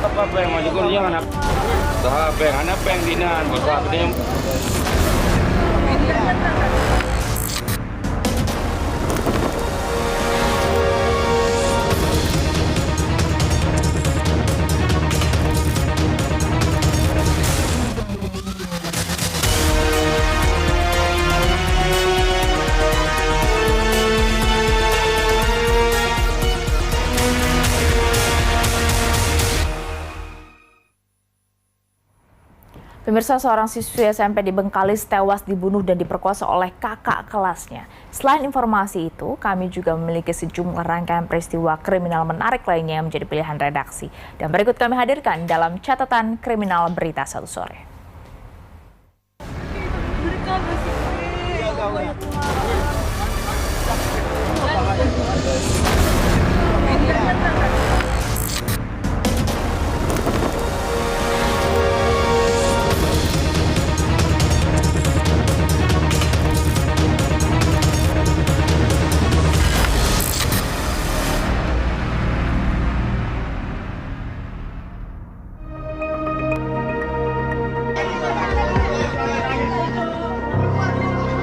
Apa peng maju kuliah anak. Dah peng anak peng dinan bosah dia. Pemirsa, seorang siswi SMP di Bengkalis tewas dibunuh dan diperkosa oleh kakak kelasnya. Selain informasi itu, kami juga memiliki sejumlah rangkaian peristiwa kriminal menarik lainnya yang menjadi pilihan redaksi. Dan berikut kami hadirkan dalam catatan kriminal berita satu sore.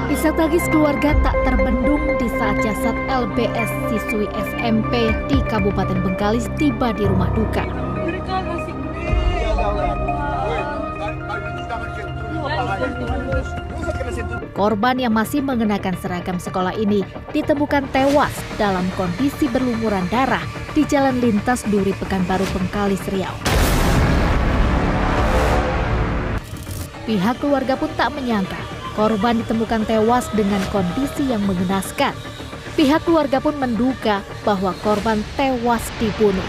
Isak tangis keluarga tak terbendung di saat jasad LBS siswi SMP di Kabupaten Bengkalis tiba di rumah duka. Korban yang masih mengenakan seragam sekolah ini ditemukan tewas dalam kondisi berlumuran darah di Jalan Lintas Duri Pekanbaru, Bengkalis, Riau. Pihak keluarga pun tak menyangka korban ditemukan tewas dengan kondisi yang mengenaskan. Pihak keluarga pun menduga bahwa korban tewas dibunuh.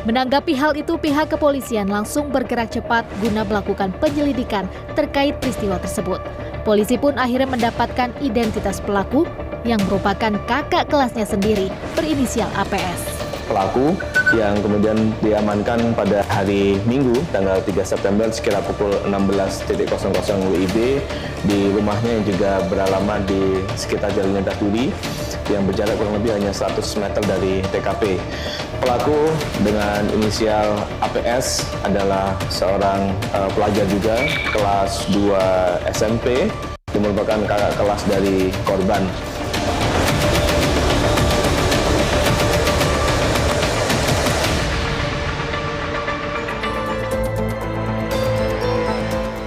Menanggapi hal itu, pihak kepolisian langsung bergerak cepat guna melakukan penyelidikan terkait peristiwa tersebut. Polisi pun akhirnya mendapatkan identitas pelaku yang merupakan kakak kelasnya sendiri berinisial APS. Pelaku yang kemudian diamankan pada hari Minggu tanggal 3 September sekitar pukul 16.00 WIB di rumahnya yang juga beralamat di sekitar Jalan Lintas Duri yang berjarak kurang lebih hanya 100 meter dari TKP. Pelaku dengan inisial APS adalah seorang pelajar juga kelas 2 SMP yang merupakan kakak kelas dari korban.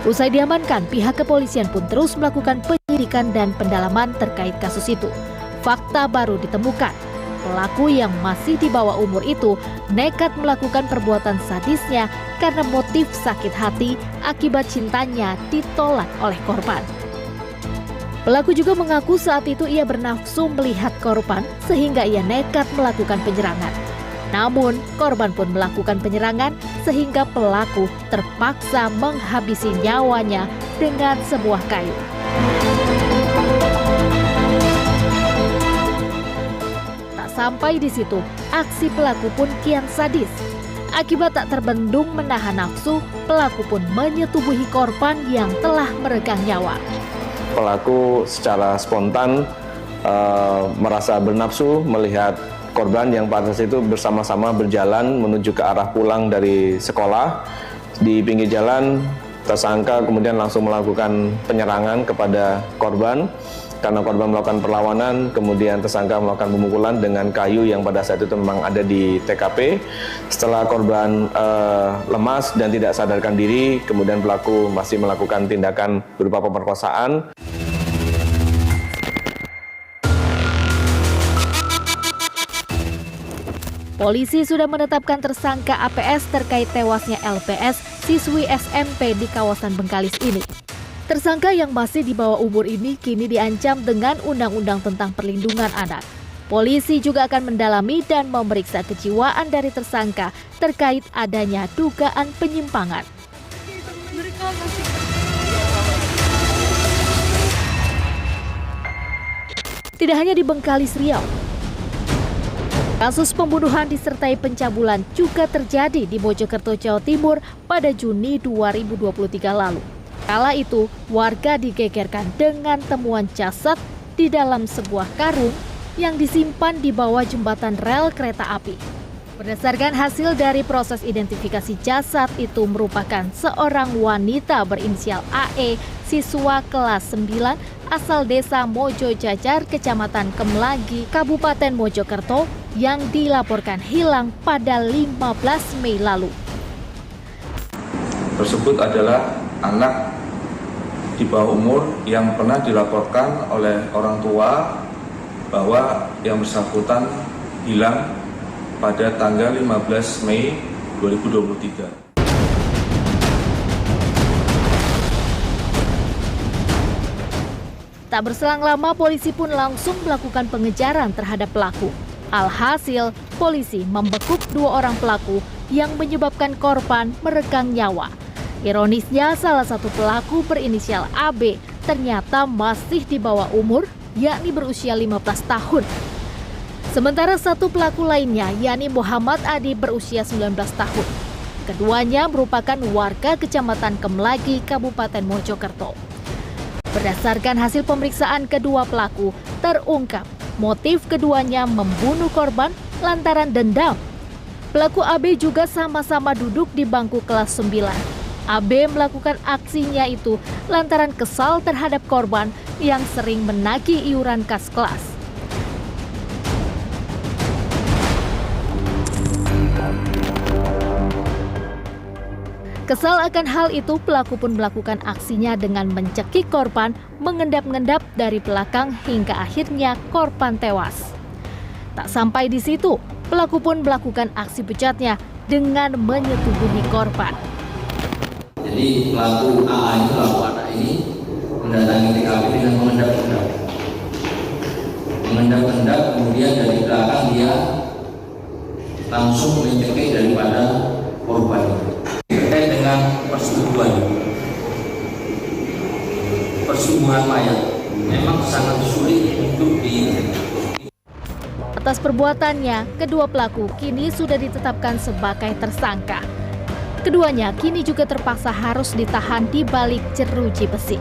Usai diamankan, pihak kepolisian pun terus melakukan penyelidikan dan pendalaman terkait kasus itu. Fakta baru ditemukan. Pelaku yang masih di bawah umur itu nekat melakukan perbuatan sadisnya karena motif sakit hati akibat cintanya ditolak oleh korban. Pelaku juga mengaku saat itu ia bernafsu melihat korban sehingga ia nekat melakukan penyerangan. Namun, korban pun melakukan penyerangan sehingga pelaku terpaksa menghabisi nyawanya dengan sebuah kayu. Tak sampai di situ, aksi pelaku pun kian sadis. Akibat tak terbendung menahan nafsu, pelaku pun menyetubuhi korban yang telah meregang nyawa. Pelaku secara spontan merasa bernafsu melihat korban yang pada saat itu bersama-sama berjalan menuju ke arah pulang dari sekolah. Di pinggir jalan, tersangka kemudian langsung melakukan penyerangan kepada korban. Karena korban melakukan perlawanan, kemudian tersangka melakukan pemukulan dengan kayu yang pada saat itu memang ada di TKP. Setelah korban lemas dan tidak sadarkan diri, kemudian pelaku masih melakukan tindakan berupa pemerkosaan. Polisi sudah menetapkan tersangka APS terkait tewasnya LPS siswi SMP di kawasan Bengkalis ini. Tersangka yang masih di bawah umur ini kini diancam dengan Undang-Undang tentang Perlindungan Anak. Polisi juga akan mendalami dan memeriksa kejiwaan dari tersangka terkait adanya dugaan penyimpangan. Tidak hanya di Bengkalis, Riau, kasus pembunuhan disertai pencabulan juga terjadi di Mojokerto, Jawa Timur pada Juni 2023 lalu. Kala itu, warga digegerkan dengan temuan jasad di dalam sebuah karung yang disimpan di bawah jembatan rel kereta api. Berdasarkan hasil dari proses identifikasi jasad itu merupakan seorang wanita berinisial AE, siswa kelas 9 asal desa Mojo Jajar, Kecamatan Kemlagi, Kabupaten Mojokerto yang dilaporkan hilang pada 15 Mei lalu. Tersebut adalah anak di bawah umur yang pernah dilaporkan oleh orang tua bahwa yang bersangkutan hilang pada tanggal 15 Mei 2023. Tak berselang lama, polisi pun langsung melakukan pengejaran terhadap pelaku. Alhasil, polisi membekuk 2 orang pelaku yang menyebabkan korban meregang nyawa. Ironisnya, salah satu pelaku berinisial AB ternyata masih di bawah umur, yakni berusia 15 tahun. Sementara satu pelaku lainnya, yakni Muhammad Adi berusia 19 tahun. Keduanya merupakan warga Kecamatan Kemlagi, Kabupaten Mojokerto. Berdasarkan hasil pemeriksaan kedua pelaku, terungkap motif keduanya membunuh korban lantaran dendam. Pelaku AB juga sama-sama duduk di bangku kelas 9. AB melakukan aksinya itu lantaran kesal terhadap korban yang sering menagih iuran kas kelas. Kesal akan hal itu, pelaku pun melakukan aksinya dengan mencekik korban, mengendap-ngendap dari belakang hingga akhirnya korban tewas. Tak sampai di situ, pelaku pun melakukan aksi bejatnya dengan menyetubuhi korban. Jadi pelaku AA ini, pelaku anak ini mendatangi TKP dengan mengendap-endap. Mengendap-endap, kemudian dari belakang dia langsung mencekik daripada korban. Terkait dengan persetubuhan mayat memang sangat sulit untuk Atas perbuatannya, kedua pelaku kini sudah ditetapkan sebagai tersangka. Keduanya kini juga terpaksa harus ditahan di balik jeruji besi.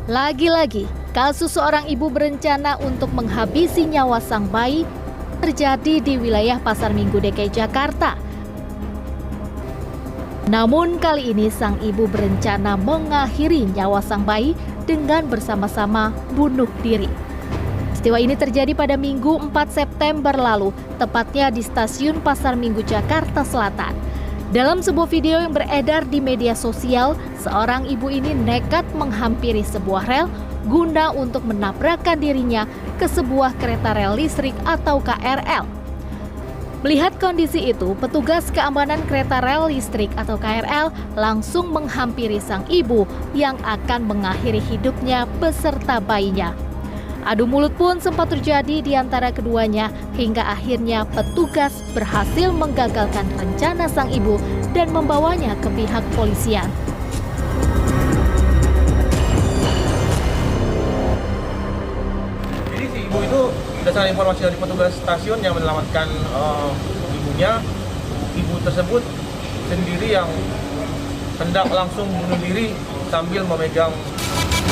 Lagi-lagi, kasus seorang ibu berencana untuk menghabisi nyawa sang bayi terjadi di wilayah Pasar Minggu DKI Jakarta. Namun kali ini sang ibu berencana mengakhiri nyawa sang bayi dengan bersama-sama bunuh diri. Peristiwa ini terjadi pada Minggu 4 September lalu, tepatnya di stasiun Pasar Minggu Jakarta Selatan. Dalam sebuah video yang beredar di media sosial, seorang ibu ini nekat menghampiri sebuah rel guna untuk menabrakkan dirinya ke sebuah kereta rel listrik atau KRL. Melihat kondisi itu, petugas keamanan kereta rel listrik atau KRL langsung menghampiri sang ibu yang akan mengakhiri hidupnya beserta bayinya. Adu mulut pun sempat terjadi di antara keduanya hingga akhirnya petugas berhasil menggagalkan rencana sang ibu dan membawanya ke pihak polisian. Jadi si ibu itu berdasarkan informasi dari petugas stasiun yang menyelamatkan ibunya, ibu tersebut sendiri yang hendak langsung bunuh diri sambil memegang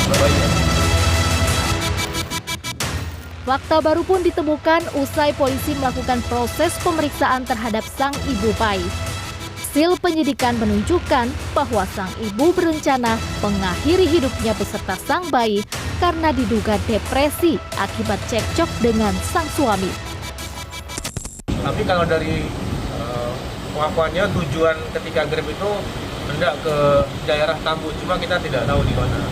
bayinya. Fakta baru pun ditemukan usai polisi melakukan proses pemeriksaan terhadap sang ibu bayi. Hasil penyidikan menunjukkan bahwa sang ibu berencana mengakhiri hidupnya beserta sang bayi karena diduga depresi akibat cekcok dengan sang suami. Tapi kalau dari pengakuannya, tujuan ketika Grab itu hendak ke daerah Tambun, cuma kita tidak tahu di mana.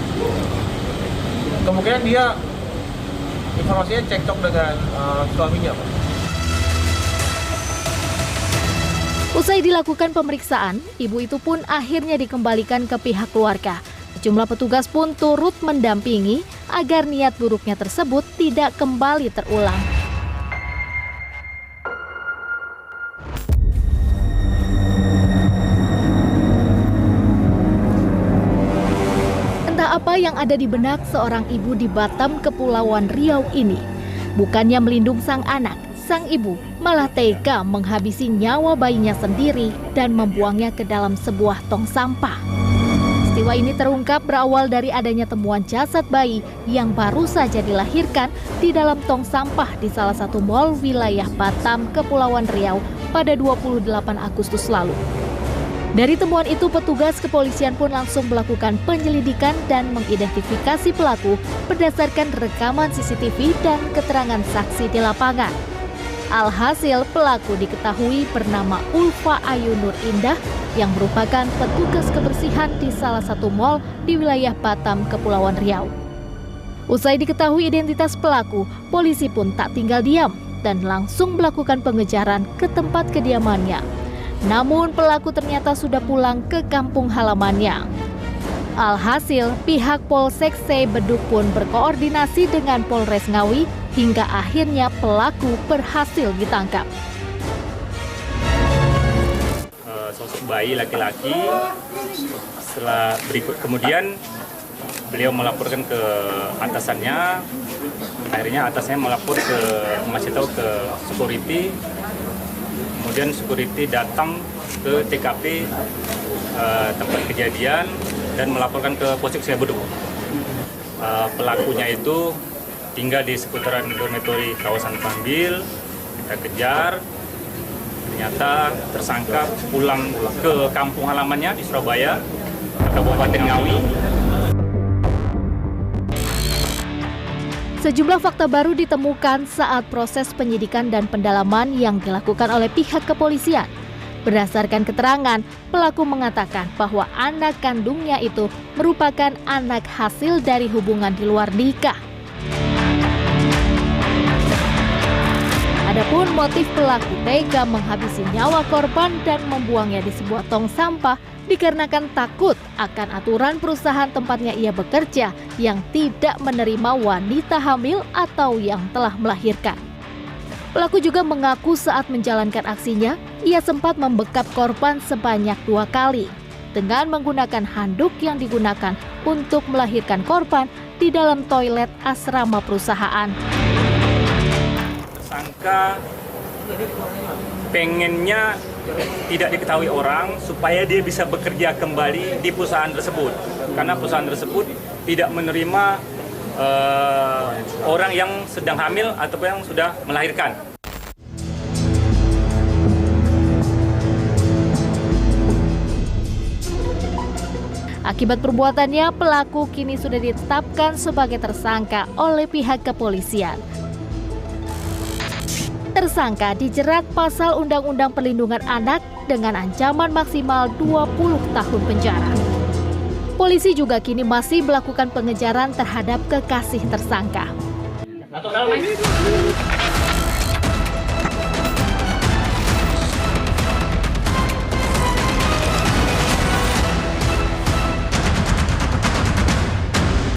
Kemungkinan dia informasinya cekcok dengan suaminya, Pak. Usai dilakukan pemeriksaan, ibu itu pun akhirnya dikembalikan ke pihak keluarga. Sejumlah petugas pun turut mendampingi agar niat buruknya tersebut tidak kembali terulang. Entah apa yang ada di benak seorang ibu di Batam, Kepulauan Riau ini. Bukannya melindungi sang anak, sang ibu malah tega menghabisi nyawa bayinya sendiri dan membuangnya ke dalam sebuah tong sampah. Peristiwa ini terungkap berawal dari adanya temuan jasad bayi yang baru saja dilahirkan di dalam tong sampah di salah satu mal wilayah Batam, Kepulauan Riau pada 28 Agustus lalu. Dari temuan itu, petugas kepolisian pun langsung melakukan penyelidikan dan mengidentifikasi pelaku berdasarkan rekaman CCTV dan keterangan saksi di lapangan. Alhasil, pelaku diketahui bernama Ulfa Ayu Nur Indah yang merupakan petugas kebersihan di salah satu mal di wilayah Batam, Kepulauan Riau. Usai diketahui identitas pelaku, polisi pun tak tinggal diam dan langsung melakukan pengejaran ke tempat kediamannya. Namun pelaku ternyata sudah pulang ke kampung halamannya. Alhasil, pihak Polsek Beduk pun berkoordinasi dengan Polres Ngawi hingga akhirnya pelaku berhasil ditangkap. Sosok bayi laki-laki, setelah berikut kemudian beliau melaporkan ke atasannya, akhirnya atasannya mengasih tahu ke security. Kemudian security datang ke TKP tempat kejadian dan melaporkan ke Polsek Beduk. Pelakunya itu tinggal di seputaran dormitory kawasan Panbil. Kita kejar, ternyata tersangka pulang ke kampung halamannya di Surabaya, Kabupaten Ngawi. Sejumlah fakta baru ditemukan saat proses penyidikan dan pendalaman yang dilakukan oleh pihak kepolisian. Berdasarkan keterangan, pelaku mengatakan bahwa anak kandungnya itu merupakan anak hasil dari hubungan di luar nikah. Adapun motif pelaku tega menghabisi nyawa korban dan membuangnya di sebuah tong sampah dikarenakan takut akan aturan perusahaan tempatnya ia bekerja yang tidak menerima wanita hamil atau yang telah melahirkan. Pelaku juga mengaku saat menjalankan aksinya, ia sempat membekap korban sebanyak 2 kali dengan menggunakan handuk yang digunakan untuk melahirkan korban di dalam toilet asrama perusahaan. Tersangka pengennya tidak diketahui orang supaya dia bisa bekerja kembali di perusahaan tersebut, karena perusahaan tersebut tidak menerima orang yang sedang hamil ataupun yang sudah melahirkan. Akibat perbuatannya, pelaku kini sudah ditetapkan sebagai tersangka oleh pihak kepolisian. Tersangka dijerat pasal Undang-Undang Perlindungan Anak dengan ancaman maksimal 20 tahun penjara. Polisi juga kini masih melakukan pengejaran terhadap kekasih tersangka.